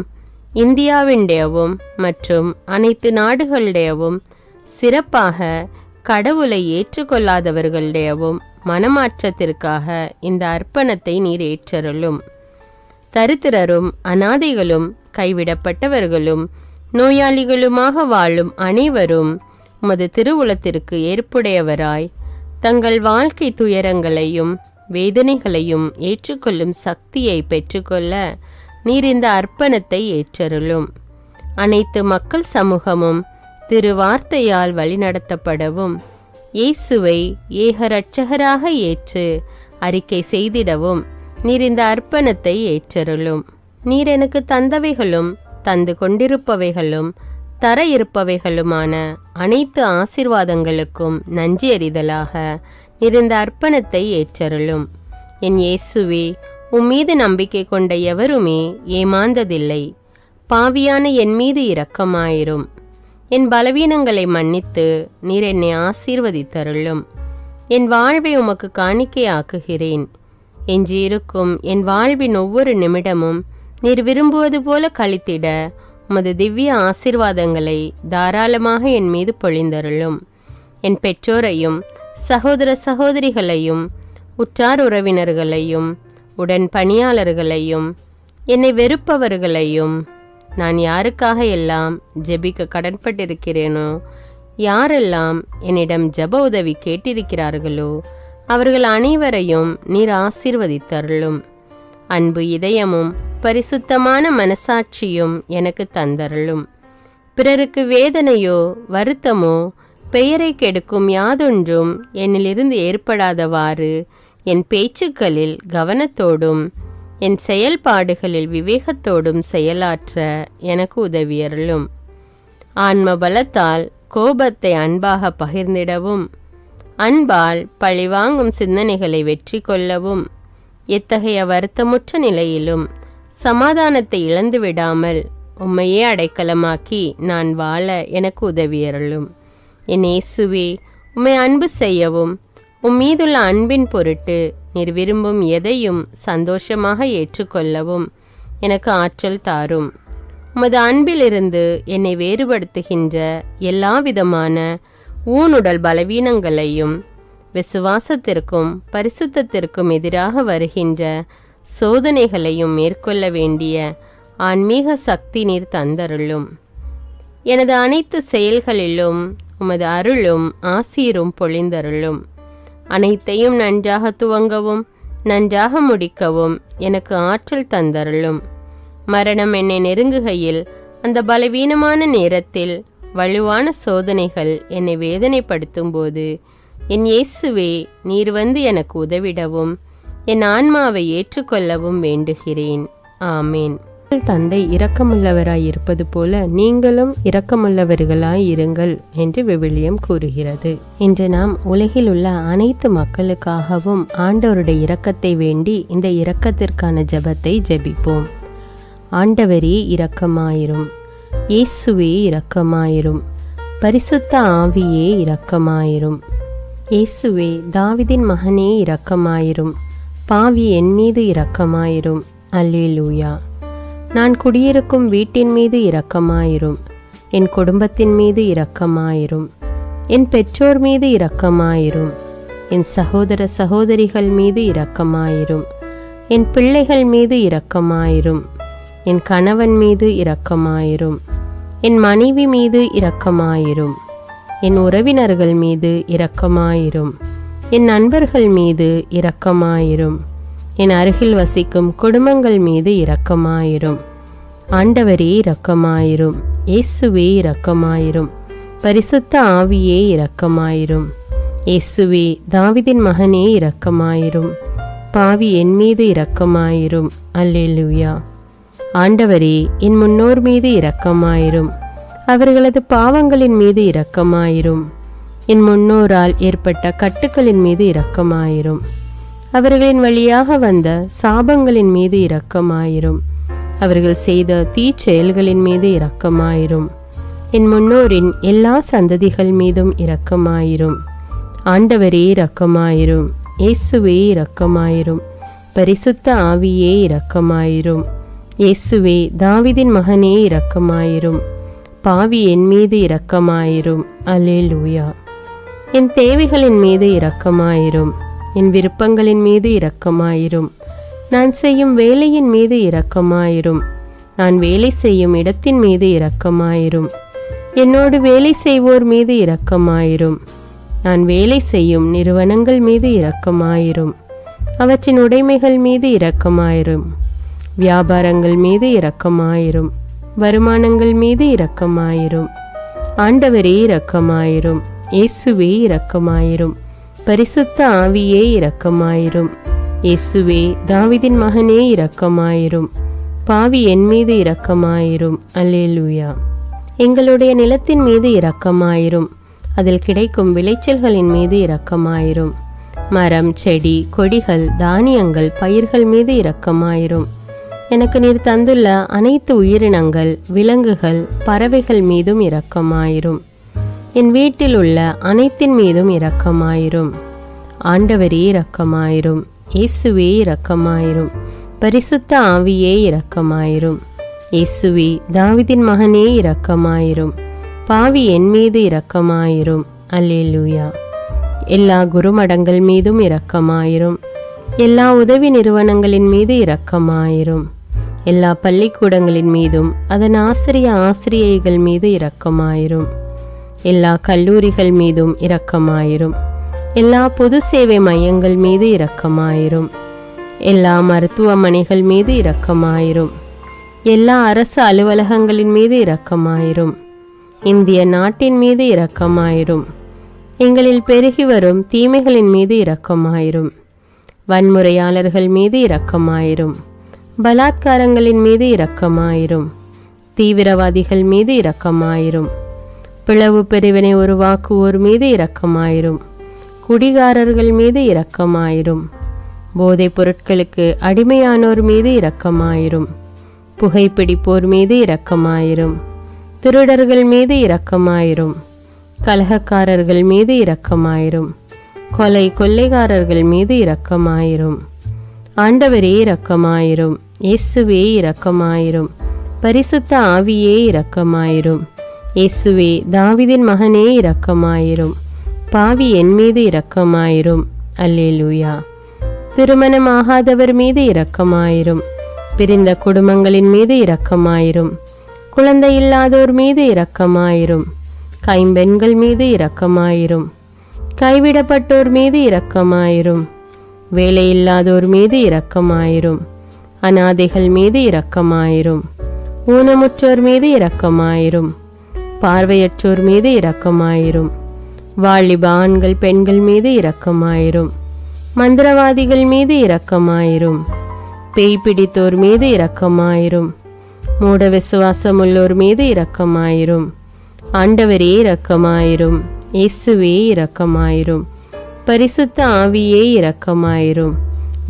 இந்தியாவினுடையவும் மற்றும் அனைத்து நாடுகளுடையவும் சிறப்பாக கடவுளை ஏற்றுக்கொள்ளாதவர்களுடையவும் மனமாற்றத்திற்காக இந்த அர்ப்பணத்தை நீர் ஏற்றருளும். தரித்திரரும் அனாதைகளும் கைவிடப்பட்டவர்களும் நோயாளிகளுமாக வாழும் அனைவரும் உமது திருவுளத்திற்கு ஏற்புடையவராய் தங்கள் வாழ்க்கை துயரங்களையும் வேதனைகளையும் ஏற்றுக்கொள்ளும் சக்தியை பெற்றுக்கொள்ள நீர் இந்த அர்ப்பணத்தை ஏற்றருளும். அனைத்து மக்கள் சமூகமும் திருவார்த்தையால் வழிநடத்தப்படவும் இயேசுவை ஏக இரட்சகராக ஏற்று அறிக்கை செய்திடவும் நீர் இந்த அர்ப்பணத்தை ஏற்றருளும். நீர் எனக்கு தந்தவைகளும் தந்து கொண்டிருப்பவைகளும் தர இருப்பவைகளுமான அனைத்து ஆசீர்வாதங்களுக்கும் நன்றி அறிதலாக நீர் இந்த அர்ப்பணத்தை ஏற்றருளும். என் இயேசுவே, உம்மீது நம்பிக்கை கொண்ட எவருமே ஏமாந்ததில்லை. பாவியான என் மீது இரக்கமாயிரும். என் பலவீனங்களை மன்னித்து நீர் என்னை ஆசீர்வதித்தருளும். என் வாழ்வை உமக்கு காணிக்கையாக்குகிறேன். எஞ்சியிருக்கும் என் வாழ்வின் ஒவ்வொரு நிமிடமும் நீர் விரும்புவது போல கழித்திட உமது திவ்ய ஆசீர்வாதங்களை தாராளமாக என் மீது பொழிந்தருளும். என் பெற்றோரையும் சகோதர சகோதரிகளையும் உற்றார் உறவினர்களையும் உடன் பணியாளர்களையும் என்னை வெறுப்பவர்களையும் நான் யாருக்காக எல்லாம் ஜெபிக்க கடன்பட்டிருக்கிறேனோ, யாரெல்லாம் என்னிடம் ஜெப உதவி கேட்டிருக்கிறார்களோ அவர்கள் அனைவரையும் நீர் ஆசீர்வதித்தருளும். அன்பு இதயமும் பரிசுத்தமான மனசாட்சியும் எனக்கு தந்தருளும். பிறருக்கு வேதனையோ வருத்தமோ பெயரை கெடுக்கும் யாதொன்றும் என்னிலிருந்து ஏற்படாதவாறு என் பேச்சுக்களில் கவனத்தோடும் என் செயல்பாடுகளில் விவேகத்தோடும் செயலாற்ற எனக்கு உதவியருளும். ஆன்ம பலத்தால் கோபத்தை அன்பாக பகிர்ந்திடவும் அன்பால் பழிவாங்கும் சிந்தனைகளை வெற்றி கொள்ளவும் எத்தகைய வருத்தமுற்ற நிலையிலும் சமாதானத்தை இழந்து விடாமல் உம்மையே அடைக்கலமாக்கி நான் வாழ எனக்கு உதவியருளும். என் இயேசுவே, உம்மை அன்பு செய்யவும் உம்மீதுள்ள அன்பின் பொருட்டு நீர் விரும்பும் எதையும் சந்தோஷமாக ஏற்றுக்கொள்ளவும் எனக்கு ஆற்றல் தாரும். உமது அன்பிலிருந்து என்னை வேறுபடுத்துகின்ற எல்லா விதமான ஊனுடல் பலவீனங்களையும் விசுவாசத்திற்கும் பரிசுத்தத்திற்கும் எதிராக வருகின்ற சோதனைகளையும் மேற்கொள்ள வேண்டிய ஆன்மீக சக்தி நீர் தந்தருளும். எனது அனைத்து செயல்களிலும் உமது அருளும் ஆசீரும் பொழிந்தருளும். அனைத்தையும் நன்றாக துவங்கவும் நன்றாக முடிக்கவும் எனக்கு ஆற்றல் தந்தருளும். மரணம் என்னை நெருங்குகையில், அந்த பலவீனமான நேரத்தில் வலுவான சோதனைகள் என்னை வேதனைப்படுத்தும் போது, என் இயேசுவே, நீர் வந்து எனக்கு உதவிடவும் என் ஆன்மாவை ஏற்றுக்கொள்ளவும் வேண்டுகிறேன். ஆமேன். தந்தை இரக்கமுள்ளவராய் இருப்பது போல நீங்களும் இரக்கமுள்ளவர்களாய் இருங்கள் என்று விவிலியம் கூறுகிறது. இன்று நாம் உலகில் உள்ள அனைத்து மக்களுக்காகவும் ஆண்டவருடைய இரக்கத்தை வேண்டி இந்த இரக்கத்திற்கான ஜெபத்தை ஜெபிப்போம். ஆண்டவரே இரக்கமாயிரும். இயேசுவே இரக்கமாயிரும். பரிசுத்த ஆவியே இரக்கமாயிரும். இயேசுவே, தாவீதின் மகனே இரக்கமாயிரும். பாவி என் மீது இரக்கமாயிரும். அல்லேலூயா. நான் குடியிருக்கும் வீட்டின் மீது இரக்கமாயிரும். என் குடும்பத்தின் மீது இரக்கமாயிரும். என் பெற்றோர் மீது இரக்கமாயிரும். என் சகோதர சகோதரிகள் மீது இரக்கமாயிரும். என் பிள்ளைகள் மீது இரக்கமாயிரும். என் கணவன் மீது இரக்கமாயிரும். என் மனைவி மீது இரக்கமாயிரும். என் உறவினர்கள் மீது இரக்கமாயிரும். என் நண்பர்கள் மீது இரக்கமாயிரும். என் அருகில் வசிக்கும் குடும்பங்கள் மீது இரக்கமாயிரும். ஆண்டவரே இரக்கமாயிரும். இயேசுவே இரக்கமாயிரும். பரிசுத்த ஆவியே இரக்கமாயிரும். இயேசுவே, தாவீதின் மகனே இரக்கமாயிரும். பாவி என் மீது இரக்கமாயிரும். அல்லேலூயா. ஆண்டவரே, என் முன்னோர் மீது இரக்கமாயிரும். அவர்களது பாவங்களின் மீது இரக்கமாயிரும். என் முன்னோரால் ஏற்பட்ட கட்டுக்களின் மீது இரக்கமாயிரும். அவர்களின் வழியாக வந்த சாபங்களின் மீது இரக்கமாயிரும். அவர்கள் செய்த தீச்செயல்களின் மீது இரக்கமாயிரும். என் முன்னோரின் எல்லா சந்ததிகள் மீதும் இரக்கமாயிரும். ஆண்டவரே இரக்கமாயிரும். இயேசுவே இரக்கமாயிரும். பரிசுத்த ஆவியே இரக்கமாயிரும். இயேசுவே, தாவீதின் மகனே இரக்கமாயிரும். பாவி என் மீது இரக்கமாயிரும். அல்லேலூயா. என் தேவைகளின் மீது இரக்கமாயிரும். என் விருப்பங்களின் மீது இரக்கமாயிரும். நான் செய்யும் வேலையின் மீது இரக்கமாயிரும். நான் வேலை செய்யும் இடத்தின் மீது இரக்கமாயிரும். என்னோடு வேலை செய்வோர் மீது இரக்கமாயிரும். நான் வேலை செய்யும் நிறுவனங்கள் மீது இரக்கமாயிரும். அவற்றின் உடைமைகள் மீது இரக்கமாயிரும். வியாபாரங்கள் மீது இரக்கமாயிரும். வருமானங்கள் மீது இரக்கமாயிரும். ஆண்டவரே இரக்கமாயிரும். இயேசுவே இரக்கமாயிரும். பரிசுத்த ஆவியே இரக்கமாயிரும். இயேசுவே, தாவீதின் மகனே இரக்கமாயிரும். பாவி என் மீது இரக்கமாயிரும். அல்லேலூயா. எங்களுடைய நிலத்தின் மீது இரக்கமாயிரும். அதில் கிடைக்கும் விளைச்சல்களின் மீது இரக்கமாயிரும். மரம், செடி, கொடிகள், தானியங்கள், பயிர்கள் மீது இரக்கமாயிரும். எனக்கு நீர் தந்துள்ள அனைத்து உயிரினங்கள், விலங்குகள், பறவைகள் மீதும் இரக்கமாயிரும். என் வீட்டில் உள்ள அனைத்தின் மீதும் இரக்கமாயிரும். ஆண்டவரே இரக்கமாயிரும். இயேசுவே இரக்கமாயிரும். பரிசுத்த ஆவியே இரக்கமாயிரும். இயேசுவே, தாவீதின் மகனே இரக்கமாயிரும். பாவி என் மீது இரக்கமாயிரும். அல்லேலூயா. எல்லா குருமடங்கள் மீதும் இரக்கமாயிரும். எல்லா உதவி நிறுவனங்களின் மீது இரக்கமாயிரும். எல்லா பள்ளிக்கூடங்களின் மீதும் அதன் ஆசிரியைகள் மீது இரக்கமாயிரும். எல்லா கல்லூரிகள் மீதும் இரக்கமாயிரும். எல்லா பொது சேவை மையங்கள் மீது இரக்கமாயிரும். எல்லா மருத்துவமனைகள் மீது இரக்கமாயிரும். எல்லா அரசு அலுவலகங்களின் மீது இரக்கமாயிரும். இந்திய நாட்டின் மீது இரக்கமாயிரும். எங்களில் பெருகி வரும் தீமைகளின் மீது இரக்கமாயிரும். வன்முறையாளர்கள் மீது இரக்கமாயிரும். பலாத்காரங்களின் மீது இரக்கமாயிரும். தீவிரவாதிகள் மீது இரக்கமாயிரும். பிளவு பிரிவினை உருவாக்குவோர் மீது இரக்கமாயிரும். குடிகாரர்கள் மீது இரக்கமாயிரும். போதைப் பொருட்களுக்கு அடிமையானோர் மீது இரக்கமாயிரும். புகைப்பிடிப்போர் மீது இரக்கமாயிரும். திருடர்கள் மீது இரக்கமாயிரும். கலகக்காரர்கள் மீது இரக்கமாயிரும். கொள்ளைக்காரர்கள் மீது இரக்கமாயிரும். ஆண்டவரே இரக்கமாயிரும். இயேசுவே இரக்கமாயிரும். பரிசுத்த ஆவியே இரக்கமாயிரும். இயேசுவே, தாவீதின் மகனே இரக்கமாயிரும். பாவி என் மீது இரக்கமாயிரும். அல்லேலூயா. திருமணமாகாதவர் மீது இரக்கமாயிரும். பிரிந்த குடும்பங்களின் மீது இரக்கமாயிரும். குழந்தை இல்லாதோர் மீது இரக்கமாயிரும். கைம்பெண்கள் மீது இரக்கமாயிரும். கைவிடப்பட்டோர் மீது இரக்கமாயிரும். வேலையில்லாதோர் மீது இரக்கமாயிரும். அநாதைகள் மீது இரக்கமாயிரும். ஊனமுற்றோர் மீது இரக்கமாயிரும். பார்வையற்றோர் மீது இரக்கமாயிரும். வாலிப ஆண்கள் பெண்கள் மீது இரக்கமாயிரும். மந்திரவாதிகள் மீது இரக்கமாயிரும். பேய் பிடித்தோர் மீது இரக்கமாயிரும். மூட விசுவாசமுள்ளோர் மீது இரக்கமாயிரும். ஆண்டவரே இரக்கமாயிரும். இயேசுவே இரக்கமாயிரும். பரிசுத்த ஆவியே இரக்கமாயிரும்.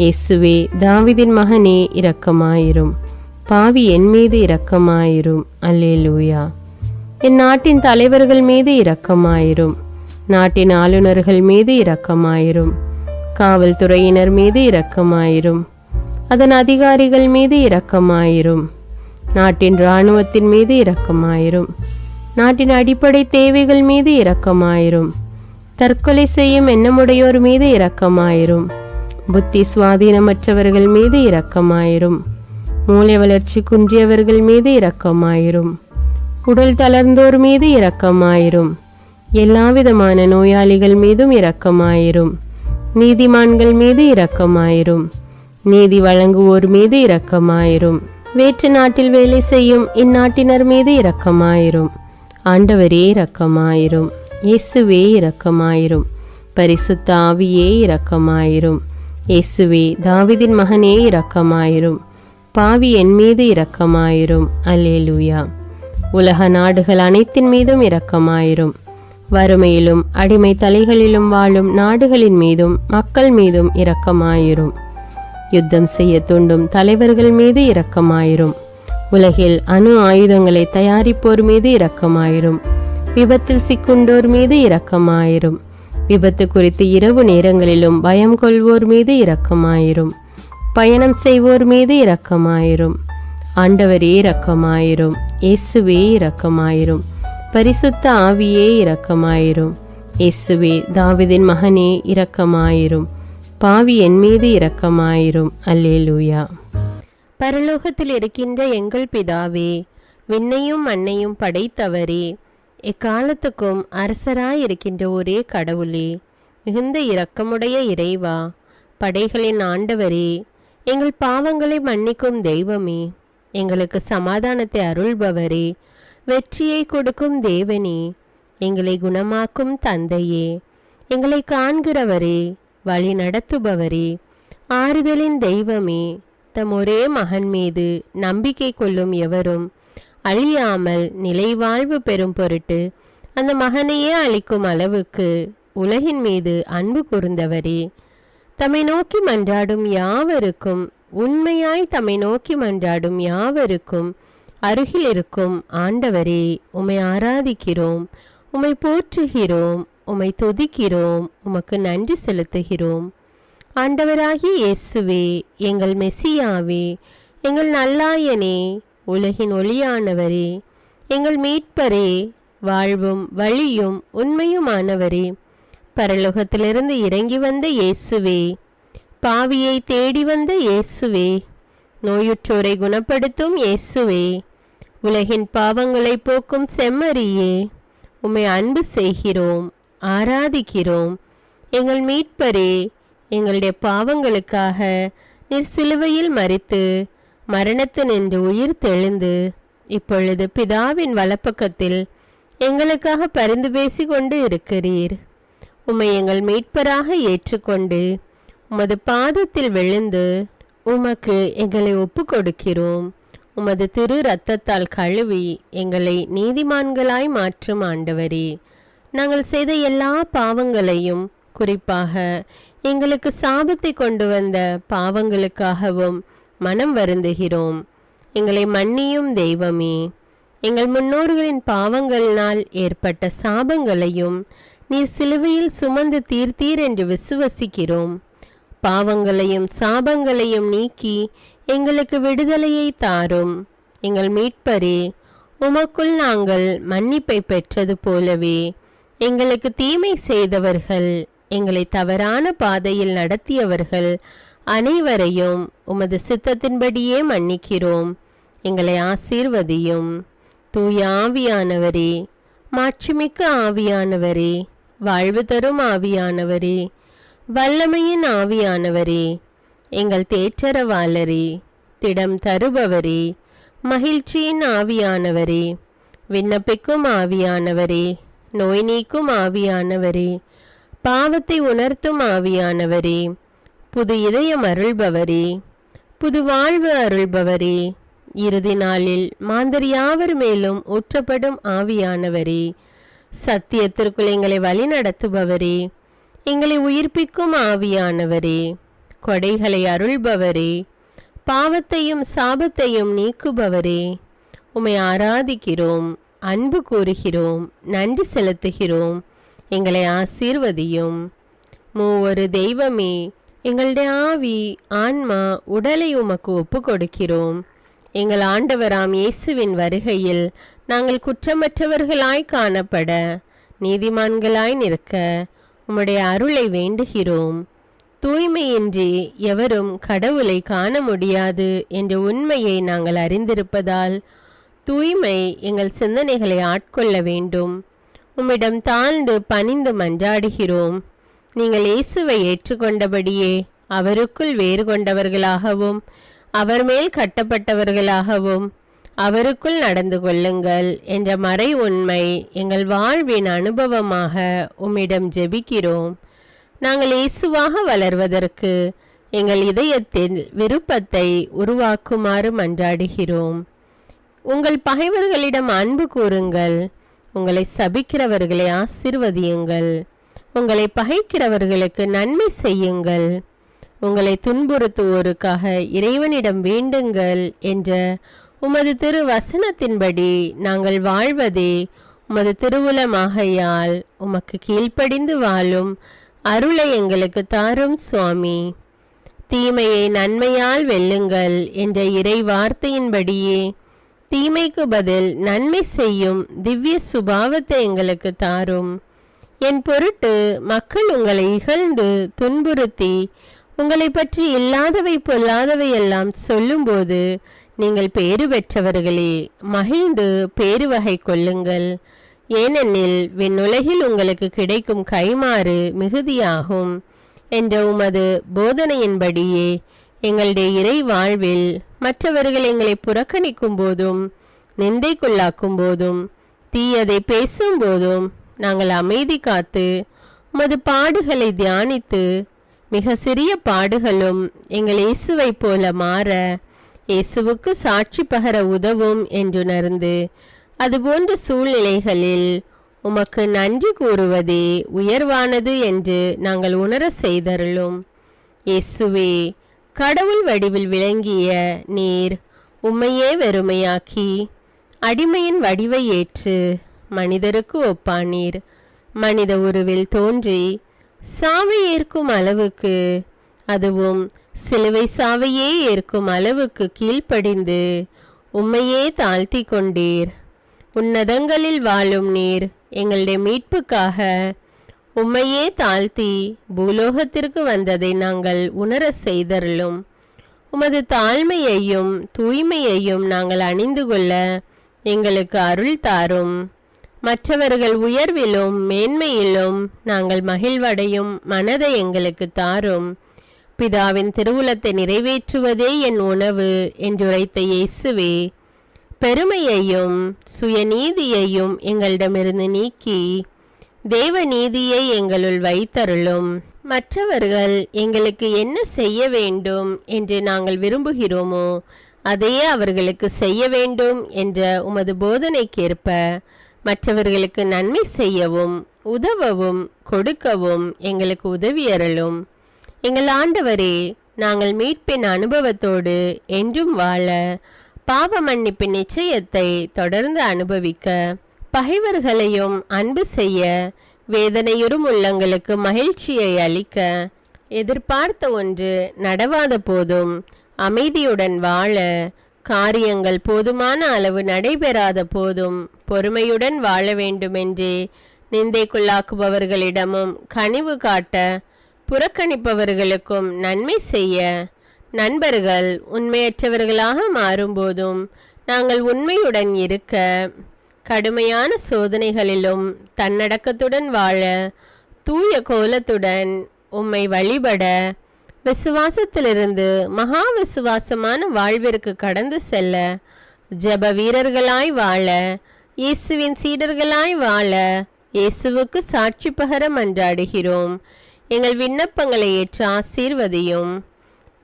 இயேசுவே தாவீதின் மகனே இரக்கமாயிரும். பாவி என் மீது இரக்கமாயிரும். அல்லேலூயா. என் நாட்டின் தலைவர்கள் மீது இரக்கமாயிரும். நாட்டின் ஆளுநர்கள் மீது இரக்கமாயிரும். காவல்துறையினர் மீது இரக்கமாயிரும். அதன் அதிகாரிகள் மீது இரக்கமாயிரும். நாட்டின் இராணுவத்தின் மீது இரக்கமாயிரும். நாட்டின் அடிப்படை தேவைகள் மீது இரக்கமாயிரும். தற்கொலை செய்யும் எண்ணமுடையோர் மீது இரக்கமாயிரும். புத்தி சுவாதீனமற்றவர்கள் மீது இரக்கமாயிரும். மூளை வளர்ச்சி குன்றியவர்கள் மீது இரக்கமாயிரும். உடல் தளர்ந்தோர் மீது இரக்கமாயிரும். எல்லாவிதமான நோயாளிகள் மீதும் இரக்கமாயிரும். நீதிமான்கள் மீது இரக்கமாயிரும். நீதி வழங்குவோர் மீது இரக்கமாயிரும். வேற்று நாட்டில் வேலை செய்யும் இந்நாட்டினர் மீது இரக்கமாயிரும். ஆண்டவரே இரக்கமாயிரும். இயேசுவே இரக்கமாயிரும். பரிசுத்த ஆவியே இரக்கமாயிரும். இயேசுவே தாவீதின் மகனே இரக்கமாயிரும். பாவி என் மீது இரக்கமாயிரும். அல்லேலூயா. உலக நாடுகள் அனைத்தின் மீதும் இரக்கமாயிரும். வறுமையிலும் அடிமை தலைகளிலும் வாழும் நாடுகளின் மீதும் மக்கள் மீதும் இரக்கமாயிரும். யுத்தம் செய்ய தூண்டும் தலைவர்கள் மீது இரக்கமாயிரும். உலகில் அணு ஆயுதங்களை தயாரிப்போர் மீது இரக்கமாயிரும். விபத்தில் சிக்குண்டோர் மீது இரக்கமாயிரும். விபத்து குறித்து இரவு நேரங்களிலும் பயம் கொள்வோர் மீது இரக்கமாயிரும். பயணம் செய்வோர் மீது இரக்கமாயிரும். ஆண்டவரே இரக்கமாயிரும். இயேசுவே இரக்கமாயிரும். பரிசுத்த ஆவியே இரக்கமாயிரும். இயேசுவே தாவீதின் மகனே இரக்கமாயிரும். பாவி என் மீது இரக்கமாயிரும். அல்லேலூயா. பரலோகத்தில் இருக்கின்ற எங்கள் பிதாவே, விண்ணையும் மண்ணையும் படைத்தவரே, எக்காலத்துக்கும் அரசராயிருக்கின்ற ஒரே கடவுளே, மிகுந்த இரக்கமுடைய இறைவா, படைகளின் ஆண்டவரே, எங்கள் பாவங்களை மன்னிக்கும் தெய்வமே, எங்களுக்கு சமாதானத்தை அருள்பவரே, வெற்றியை கொடுக்கும் தேவனே, எங்களை குணமாக்கும் தந்தையே, எங்களை காண்கிறவரே, வழி நடத்துபவரே, ஆறுதலின் தெய்வமே, தம் ஒரே மகன் மீது நம்பிக்கை கொள்ளும் எவரும் அழியாமல் நிலைவாழ்வு பெறும் பொருட்டு அந்த மகனையே அளிக்கும் அளவுக்கு உலகின் மீது அன்பு கூர்ந்தவரே, தம்மை நோக்கி மன்றாடும் யாவருக்கும், உண்மையாய் தம்மை நோக்கி மன்றாடும் யாவருக்கும் அருகில் இருக்கும் ஆண்டவரே, உம்மை ஆராதிக்கிறோம், உம்மை போற்றுகிறோம், உம்மை துதிக்கிறோம், உமக்கு நன்றி செலுத்துகிறோம். ஆண்டவராகிய இயேசுவே, எங்கள் மெசியாவே, எங்கள் நல்லாயனே, உலகின் ஒளியானவரே, எங்கள் மீட்பரே, வாழ்வும் வழியும் உண்மையுமானவரே, பரலோகத்திலிருந்து இறங்கி வந்த இயேசுவே, பாவியை தேடி வந்த இயேசுவே, நோயுற்றோரை குணப்படுத்தும் இயேசுவே, உலகின் பாவங்களை போக்கும் செம்மறியே, உம்மை அன்பு செய்கிறோம், ஆராதிக்கிறோம். எங்கள் மீட்பரே, எங்களுடைய பாவங்களுக்காக நீர் சிலுவையில் மரித்து மரணத்தினின்று உயிர் தெழுந்து இப்பொழுது பிதாவின் வலப்பக்கத்தில் எங்களுக்காக பரிந்து பேசி கொண்டு இருக்கிறீர். உம்மை எங்கள் மீட்பராக ஏற்றுக்கொண்டு உமது பாதத்தில் விழுந்து உமக்கு எங்களை ஒப்பு கொடுக்கிறோம். உமது திரு இரத்தத்தால் கழுவி எங்களை நீதிமான்களாய் மாற்றும் ஆண்டவரே, நாங்கள் செய்த எல்லா பாவங்களையும், குறிப்பாக எங்களுக்கு சாபத்தை கொண்டு வந்த பாவங்களுக்காகவும் மனம் வருந்துகிறோம். எங்களை மன்னியும் தெய்வமே, எங்கள் முன்னோர்களின் பாவங்களினால் ஏற்பட்ட சாபங்களையும் நீர் சிலுவையில் சுமந்து தீர்த்தீர் என்று விசுவசிக்கிறோம். பாவங்களையும் சாபங்களையும் நீக்கி எங்களுக்கு விடுதலையை தாரும். எங்கள் மீட்பரே, உமக்குள் நாங்கள் மன்னிப்பை பெற்றது போலவே எங்களுக்கு தீமை செய்தவர்கள், எங்களை தவறான பாதையில் நடத்தியவர்கள் அனைவரையும் உமது சித்தத்தின்படியே மன்னிக்கிறோம். எங்களை ஆசீர்வதியும். தூய ஆவியானவரே, மாட்சிமிக்க ஆவியானவரே, வாழ்வு தரும் ஆவியானவரே, வல்லமையின் ஆவியானவரே, எங்கள் தேற்றரவாளரே, திடம் தருபவரே, மகிழ்ச்சியின் ஆவியானவரே, விண்ணப்பிக்கும் ஆவியானவரே, நோய் நீக்கும் ஆவியானவரே, பாவத்தை உணர்த்தும் ஆவியானவரே, புது இதயம் அருள்பவரே, புது வாழ்வு அருள்பவரே, இறுதி நாளில் மாந்தர் யாவர் மேலும் ஊற்றப்படும் ஆவியானவரே, சத்தியத்திற்குள் எங்களை வழிநடத்துபவரே, எங்களை உயிர்ப்பிக்கும் ஆவியானவரே, கொடைகளை அருள்பவரே, பாவத்தையும் சாபத்தையும் நீக்குபவரே, உம்மை ஆராதிக்கிறோம், அன்பு கூறுகிறோம், நன்றி செலுத்துகிறோம். எங்களை ஆசீர்வதியும். மூவொரு தெய்வமே, எங்களுடைய ஆவி, ஆன்மா, உடலை உமக்கு ஒப்பு கொடுக்கிறோம். எங்கள் ஆண்டவராம் இயேசுவின் வருகையில் நாங்கள் குற்றமற்றவர்களாய் காணப்பட, நீதிமான்களாய் நிற்க உம்முடைய அருளை வேண்டுகிறோம். தூய்மையின்றி எவரும் கடவுளை காண முடியாது என்ற உண்மையை நாங்கள் அறிந்திருப்பதால் தூய்மை எங்கள் சிந்தனைகளை ஆட்கொள்ள வேண்டும். உம்மிடம் தாழ்ந்து பணிந்து மன்றாடுகிறோம். நீங்கள் இயேசுவை ஏற்றுக்கொண்டபடியே அவருக்குள் வேறு கொண்டவர்களாகவும் அவர் மேல் கட்டப்பட்டவர்களாகவும் அவருக்குள் நடந்து கொள்ளுங்கள் என்ற மறை உண்மை எங்கள் வாழ்வின் அனுபவமாக உம்மிடம் ஜெபிக்கிறோம். நாங்கள் இயேசுவாக வளர்வதற்கு எங்கள் இதயத்தில் விருப்பத்தை உருவாக்குமாறு மன்றாடுகிறோம். உங்கள் பகைவர்களிடம் அன்பு கூறுங்கள், உங்களை சபிக்கிறவர்களை ஆசீர்வதியுங்கள், உங்களை பகைக்கிறவர்களுக்கு நன்மை செய்யுங்கள், உங்களை துன்புறுத்துவோருக்காக இறைவனிடம் வேண்டுங்கள் என்ற உமது திரு வசனத்தின்படி நாங்கள் வாழ்வதே உமது திருவுலமாகையால் உமக்கு கீழ்ப்படிந்து வாழும் அருளை எங்களுக்கு தாரும் சுவாமி. தீமையை நன்மையால் வெல்லுங்கள் என்ற இறை வார்த்தையின்படியே தீமைக்கு பதில் நன்மை செய்யும் திவ்ய சுபாவத்தை எங்களுக்கு தாரும். என் பொருட்டு மக்கள் உங்களை இகழ்ந்து துன்புறுத்தி உங்களை பற்றி இல்லாதவை பொல்லாதவை எல்லாம் சொல்லும்போது நீங்கள் பேறு பெற்றவர்களே, மகிழ்ந்து பேறு வகை கொள்ளுங்கள். ஏனெனில் விண்ணுலகில் உங்களுக்கு கிடைக்கும் கைமாறு மிகுதியாகும் என்ற உமது போதனையின்படியே எங்களுடைய இறை வாழ்வில் மற்றவர்கள் எங்களை புறக்கணிக்கும் போதும் நிந்தைக்குள்ளாக்கும் போதும் தீயதை பேசும் போதும் நாங்கள் அமைதி காத்து உமது பாடுகளை தியானித்து மிக சிறிய பாடுகளும் எங்கள் இயேசுவை போல மாற இயேசுவுக்கு சாட்சி பகர உதவும் என்றுணர்ந்து அதுபோன்ற சூழ்நிலைகளில் உமக்கு நன்றி கூறுவதே உயர்வானது என்று நாங்கள் உணர செய்தருளும். இயேசுவே, கடவுள் வடிவில் விளங்கிய நீர் உம்மையே வெறுமையாக்கி அடிமையின் வடிவை ஏற்று மனிதருக்கு ஒப்பானீர். மனித உருவில் தோன்றி சாவை ஏற்கும் அளவுக்கு, அதுவும் சிலுவை சாவையே ஏற்கும் அளவுக்கு கீழ்ப்படிந்து உம்மையே தாழ்த்தி கொண்டீர். உன்னதங்களில் வாழும் நீர் எங்களுடைய மீட்புக்காக உம்மையே தாழ்த்தி பூலோகத்திற்கு வந்ததை நாங்கள் உணர செய்தருளும். உமது தாழ்மையையும் தூய்மையையும் நாங்கள் அணிந்து கொள்ள எங்களுக்கு அருள் தாரும். மற்றவர்கள் உயர்விலும் மேன்மையிலும் நாங்கள் மகிழ்வடையும் மனதை எங்களுக்கு தாரும். பிதாவின் திருவுளத்தை நிறைவேற்றுவதே என் உணவு என்றுரைத்த இயேசுவே, பெருமையையும் சுயநீதியையும் எங்களிடமிருந்து நீக்கி தேவ நீதியை எங்களுள் வைத்தருளும். மற்றவர்கள் எங்களுக்கு என்ன செய்ய வேண்டும் என்று நாங்கள் விரும்புகிறோமோ அதையே அவர்களுக்கு செய்ய வேண்டும் என்ற உமது போதனைக்கேற்ப மற்றவர்களுக்கு நன்மை செய்யவும் உதவவும் கொடுக்கவும் எங்களுக்கு உதவியருளும். எங்கள் ஆண்டவரே, நாங்கள் மீட்பின் அனுபவத்தோடு என்றும் வாழ, பாவ மன்னிப்பின் நிச்சயத்தை தொடர்ந்து அனுபவிக்க, பகைவர்களையும் அன்பு செய்ய, வேதனையுறும் உள்ளங்களுக்கு மகிழ்ச்சியை அளிக்க, எதிர்பார்த்த ஒன்று நடவாத போதும் அமைதியுடன் வாழ, காரியங்கள் போதுமான அளவு நடைபெறாத போதும் பொறுமையுடன் வாழ வேண்டுமென்றே நிந்தைக்குள்ளாக்குபவர்களிடமும் கனிவு காட்ட, புறக்கணிப்பவர்களுக்கும் நன்மை செய்ய, நண்பர்கள் உண்மையற்றவர்களாக மாறும்போதும் நாங்கள் உண்மையுடன் இருக்க, கடுமையான சோதனைகளிலும் தன்னடக்கத்துடன் வாழ, தூய கோலத்துடன் உம்மை வழிபட விசுவாசத்திலிருந்து மகா விசுவாசமான வாழ்விற்கு கடந்து செல்ல ஜெப வீரர்களாய் வாழ இயேசுவின் சீடர்களாய் வாழ இயேசுவுக்கு சாட்சி பகர மன்றாடுகிறோம். எங்கள் விண்ணப்பங்களை ஏற்று ஆசீர்வதியும்.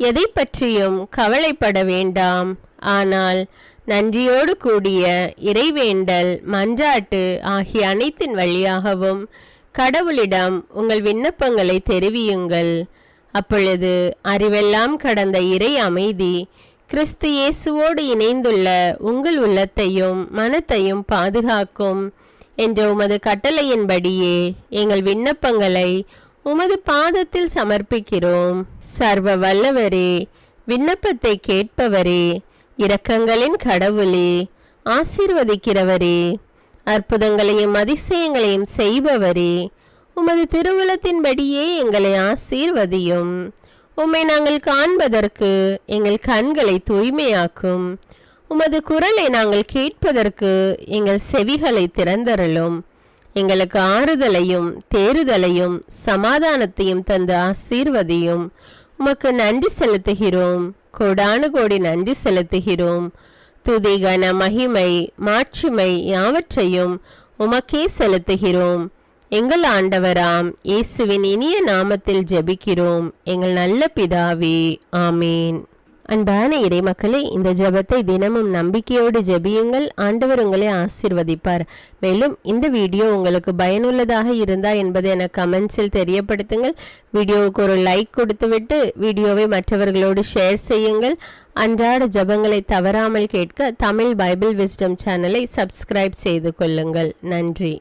எதை பற்றியும் கவலைப்பட வேண்டாம். ஆனால் நன்றியோடு கூடிய இறைவேண்டல் மன்றாட்டு ஆகிய அனைத்தின் வழியாகவும் கடவுளிடம் உங்கள் விண்ணப்பங்களை தெரிவியுங்கள். அப்பொழுது அறிவெல்லாம் கடந்த இறை அமைதி கிறிஸ்து இயேசுவோடு இணைந்துள்ள உங்கள் உள்ளத்தையும் மனத்தையும் பாதுகாக்கும் என்ற உமது கட்டளையின்படியே எங்கள் விண்ணப்பங்களை உமது பாதத்தில் சமர்ப்பிக்கிறோம். சர்வ வல்லவரே, விண்ணப்பத்தை கேட்பவரே, இரக்கங்களின் கடவுளே, ஆசீர்வதிக்கிறவரே, அற்புதங்களையும் அதிசயங்களையும் செய்பவரே, உமது திருவுளத்தின்படியே எங்களை ஆசீர்வதியும். உம்மை நாங்கள் காண்பதற்கு எங்கள் கண்களை தூய்மையாக்கும். உமது குரலை நாங்கள் கேட்பதற்கு எங்கள் செவிகளை திறந்தருளும். எங்களுக்கு ஆறுதலையும் தேறுதலையும் சமாதானத்தையும் தந்து ஆசீர்வதியும். உமக்கு நன்றி செலுத்துகிறோம். கோடானு கோடி நன்றி செலுத்துகிறோம். துதி கன மகிமை மாட்சிமை யாவற்றையும் உமக்கே செலுத்துகிறோம். எங்கள் ஆண்டவராம் இயேசுவின் இனிய நாமத்தில் ஜெபிக்கிறோம் எங்கள் நல்ல பிதாவே, ஆமீன். அன்பான இறைமக்களே, இந்த ஜெபத்தை தினமும் நம்பிக்கையோடு ஜெபியுங்கள். ஆண்டவர் உங்களை ஆசீர்வதிப்பார். மேலும் இந்த வீடியோ உங்களுக்கு பயனுள்ளதாக இருந்தா என்பதை எனக்கு கமெண்ட்ஸில் தெரியப்படுத்துங்கள். வீடியோவுக்கு ஒரு லைக் கொடுத்துவிட்டு வீடியோவை மற்றவர்களோடு ஷேர் செய்யுங்கள். அன்றாட ஜெபங்களை தவறாமல் கேட்க தமிழ் பைபிள் விஸ்டம் சேனலை சப்ஸ்கிரைப் செய்து கொள்ளுங்கள். நன்றி.